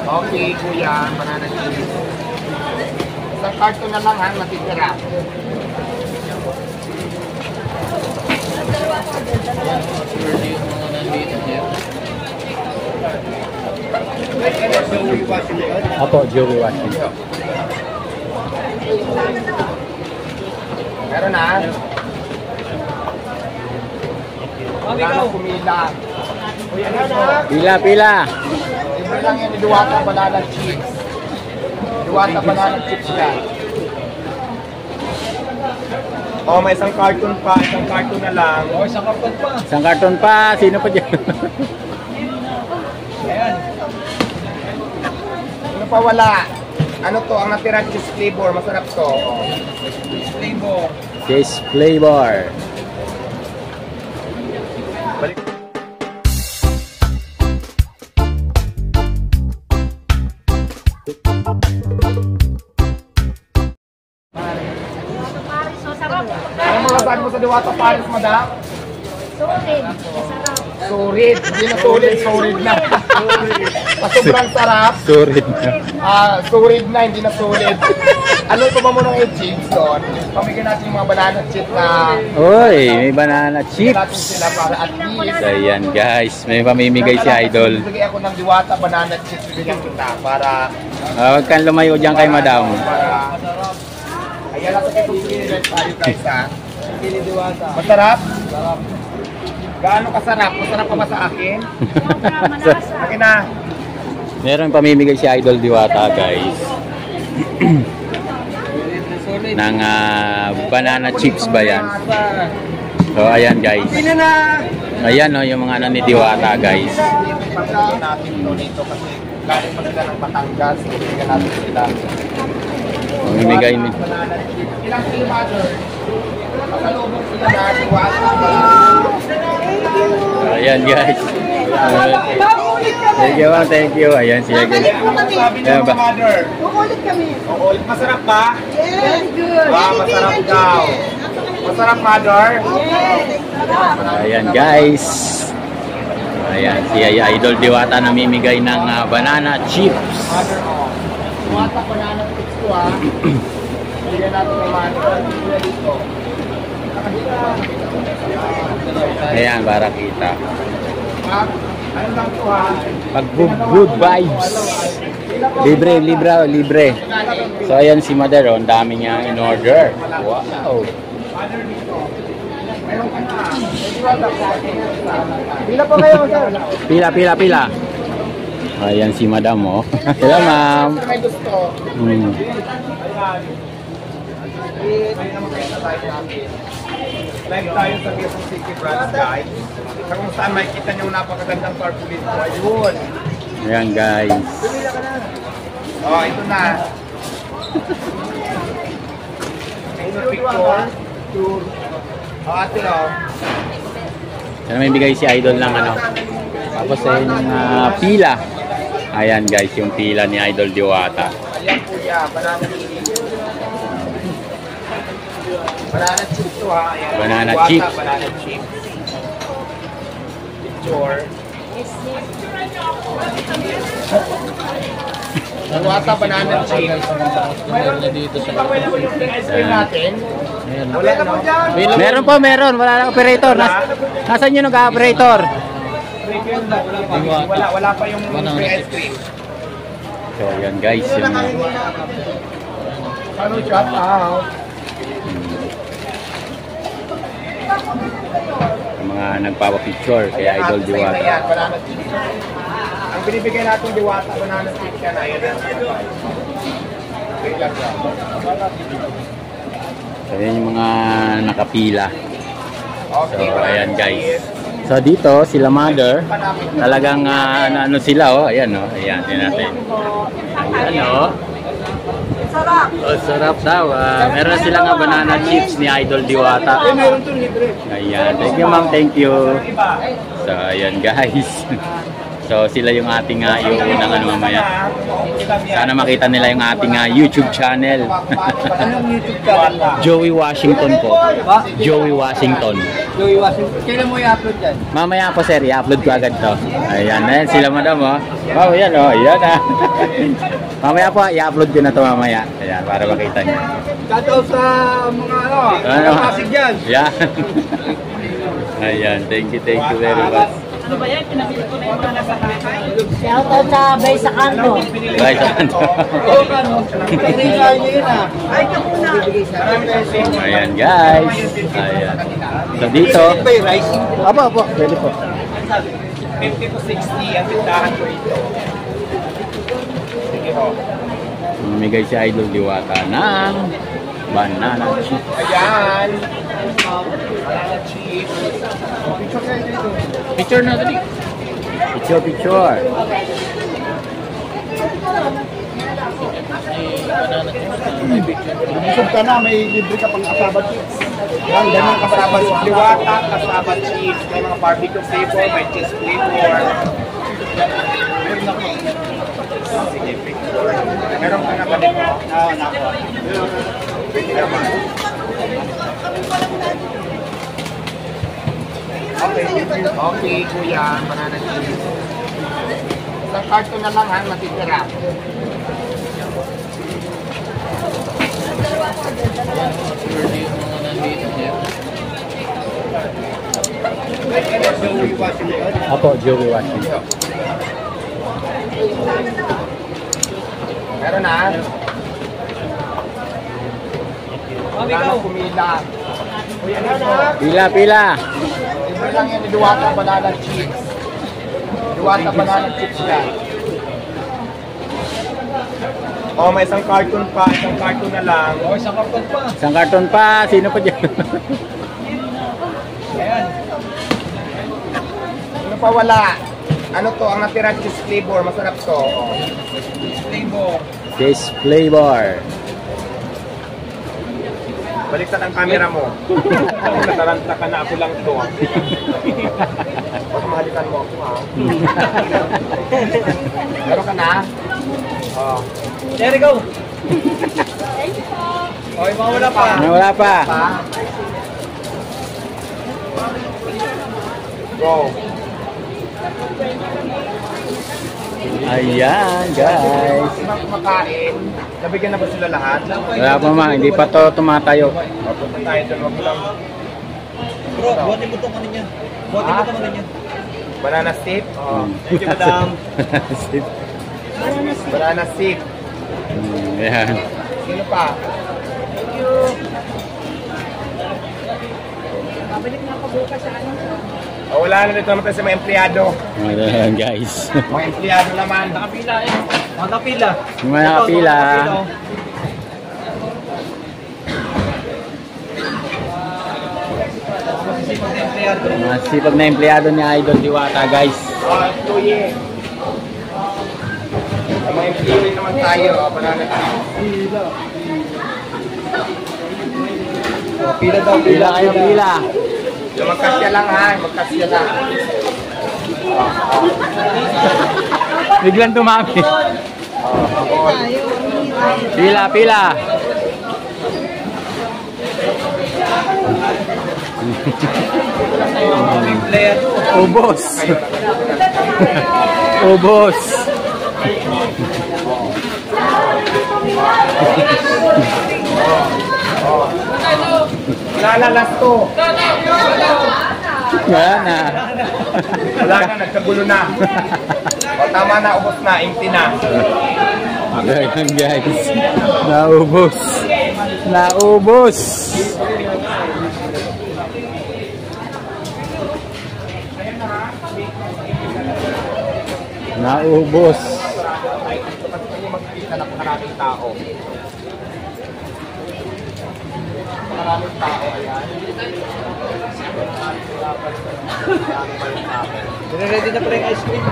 Okay, kuya, banana chips. Isang karton na lang ha, matitira. Apo, Joey Washing. Meron na. Banana pumila. Pila, pila. Libre lang yan, Diwata banana chips. Diwata banana chips yan. Oh, may isang carton pa, isang carton na lang. Oh, isang carton pa. Isang karton pa. Sino pa dyan? Ayan. Ano pa wala? Ano to? Ang natira cheese flavor. Masarap to. Cheese flavor. Cheese flavor. Balik. Ano masasabi mo sa Diwata Paris, madam? Sulit. Masarap. Surid. Hindi na sulit, surid na. Sobrang sarap. Surid na. Surid na, hindi na sulit. Ano pa ba mo ng chips doon? Pamigyan natin yung mga banana chips na Uy, may banana natin chips. sila para at least. So, ayan guys. May pamimigay si Idol. Bibigyan ako ng Diwata banana chips, bibigyan kita para Huwag kang lumayo dyan kay madam. para ayan lang sa kitong sinilin tayo guys ha. Masarap? Masarap. Gaano kasarap? Masarap pa ba sa akin? Akin na. Meron pamimigay si Idol Diwata guys. Ng banana chips ba yan? So ayan guys. Ayan o yung mga ano ni Diwata guys. Pagkain natin ito dito kasi galing pa sila ng Batangas. Bibigyan natin sila. Pamimigay ni. Ilang kilo mother? Masalubong sila na Diwata. So, ayan guys. Thank you, thank you. Ayan siya guys. Sabi niyo mga mother. Kukulit kami. Ulit. Masarap ba? Yes, good. Masarap daw. Masarap mother? Ayan guys. Ayan si Idol Diwata namimigay ng banana chips. Mother o. Diwata banana chips ko ha. Bigyan natin ng mother. Dito. Ayan para kita. Ano lang to ha? Pag good vibes. Libre, libre, libre. So ayan si Mother, ang dami niya in order. Wow. Pila pa kayo, sir? Pila, pila, pila. Ayan si Madam oh. Hello ma'am. May gusto. Live tayo sa Quezon City branch guys. Sa kung saan makikita niyo napakagandang tarpaulin ko. Ayun. Ayan guys. Oh, ito na. Ito picture. Oh, ate oh. Sana may bigay si Idol ng ano. Tapos ay yung pila. Ayan guys, yung pila ni Idol Diwata. Ayan kuya, banana chips. Banana chips to ha. Ayan. Banana Diwata, chips. Banana chips. Picture. Diwata banana chips. Mayroon na dito sa ice cream natin. Wala na po dyan. Meron po, meron. Wala na operator. Nasaan yung nag-operator? Wala pa yung free ice cream. So ayan guys. Yung, Ano shout out? yung mga nagpapapicture kay Idol Diwata. Ayan, banana chips. Ang binibigay natin Diwata, banana chips yan. Ayan yan. Wait lang yan. So ayan yung mga nakapila. Okay, So ayan guys. So dito sila Mother, talagang ano sila oh, ayan oh, ayan din natin. Ayan oh. Sarap. Oh, sarap daw. Meron silang banana chips ni Idol Diwata. Meron to libre. Ayan, thank you ma'am, thank you. So ayan guys. So So sila yung ating iuunang ano mamaya. Sana makita nila yung ating YouTube channel. Anong YouTube channel na? Joey Washington po. Joey Washington. Joey Washington. Kailan mo i-upload yan? Mamaya po sir, i-upload ko agad to. Ayan, ayan sila madam oh. Wow, yan oh, ayan ah. Mamaya po, i-upload ko na to mamaya. Ayan, para makita niyo. Shoutout sa mga Ano? Pasig yan. Yan. Ayan, thank you very much. Shoutout sa Bay sa Kanto. Bye sa kanto. Oo, kano. Pag-resign nyo yun ah. Ay, kapuna. Ayan guys. Ayan. So dito. May rice. Apo, pwede po. 50 to 60 ang tindahan ko ito. Sige ho. Mamigay si Idol Diwata ng banana chip. Ayan. Banana chip. Picture kayo dito. Picture na dali. Picture. Busog ka na, may libre ka pang asabat chips. Yan, ganun kasabat liwata, kasabat chips. May mga barbecue flavor, may cheese flavor. Sige, picture. Meron ka na ba dito? Oo, nako. Pwede naman. Okay, kuya, banana chips. Isang karton na lang ha, matitira. Apo, Joey Washington. Meron na. Wala na kumila. Uy, ano na? Pila. Libre lang yan, Diwata banana chips. Diwata banana chips yan. Oh, may isang carton pa, isang carton na lang. Oh, isang carton pa. Isang karton pa. Sino pa dyan? Ayan. Ano pa wala? Ano to? Ang natira cheese flavor. Masarap to. Oh. Cheese flavor. Cheese flavor. Baliktad ang camera mo. Nataranta ka na, ako lang to. Huwag mahalikan mo ako ha. Meron ka na? Oh. There you go. Okay, mga wala pa. Wala pa. Go. Ayan guys. Sino kumakain? Nabigyan na ba sila lahat? Wala pa ma, hindi pa to tumatayo. Papunta tayo doon, wag lang. Bro, buhatin mo itong ano niya. Buhatin mo itong ano niya. Banana stick? Oh. Thank you, madam. Sip. Banana stick. Ayan. Sino pa? Babalik na ako bukas sa ano. Oh, wala na dito naman tayo sa mga empleyado. Ayan guys. Mga empleyado naman. Nakapila eh. Nakapila. Yung mga nakapila. Mga sipag na empleyado ni Idol Diwata guys. Oh, employee. Mga employee naman tayo. Banana stick. Pila daw. Pila kayo, pila. So, magkasya lang ha. Magkasya lang. Biglang dumami. Pila. Ubos. Ubos. Wala na, last to. Wala na. Wala na, nagkagulo na. O, tama na, ubos na, empty na. Ayan guys. Naubos. Naubos. Naubos. Magkita na maraming tao. Maraming tao, ayan. Nire-ready na pa rin ice cream.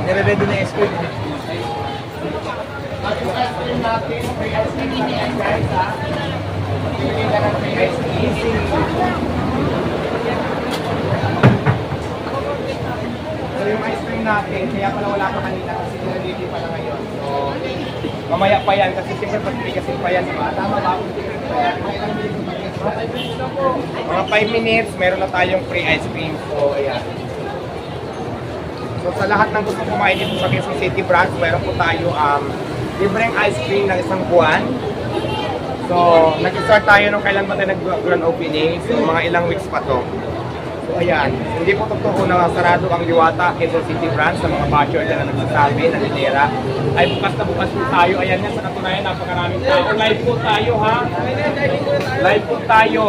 Nire-ready na ice cream. Ice cream natin, free ice cream yan guys ha. Bibigyan ka ng free ice cream. So yung ice cream natin, kaya pala wala pa kanina kasi nililipi pa na ngayon. So, mamaya pa yan kasi siyempre pagtigasin pa yan. Diba? Tama ba? Mga 5 minutes, meron na tayong free ice cream. So, ayan. So, sa lahat ng gusto kumain dito sa Quezon City branch, meron po tayo libreng ice cream ng isang buwan. So, nag-start tayo nung kailan ba tayo nag-grand opening. So, mga ilang weeks pa to. So, ayan. Hindi po totoo na sarado ang Diwata Quezon City branch sa mga basher na nagsasabi, na nilera. Ay bukas na bukas po tayo. Ayan yan, sa katunayan, napakaraming tao. Live po tayo, ha? Live po tayo.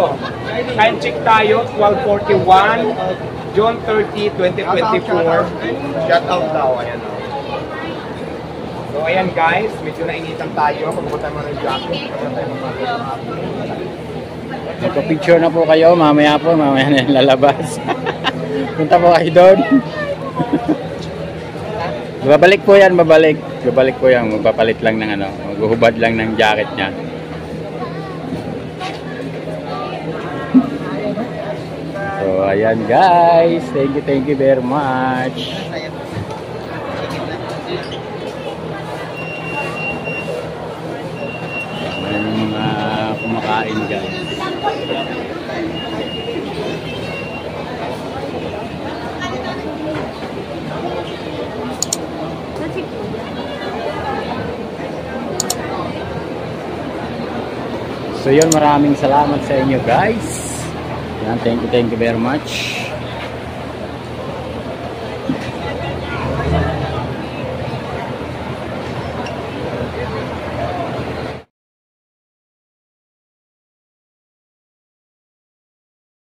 Time check tayo, 12:41, June 30, 2024. Shout out daw, ayan. So, ayan guys, medyo nainitan tayo. Pagpunta mo ng jacket. Magpa-picture na po kayo, mamaya na yung lalabas. Punta po kayo doon. Babalik po yan, babalik. Babalik po yan, magpapalit lang ng ano, maghuhubad lang ng jacket niya. So, ayan guys. Thank you very much. Ayan yung mga kumakain guys. So yun, maraming salamat sa inyo guys. Yan, thank you very much.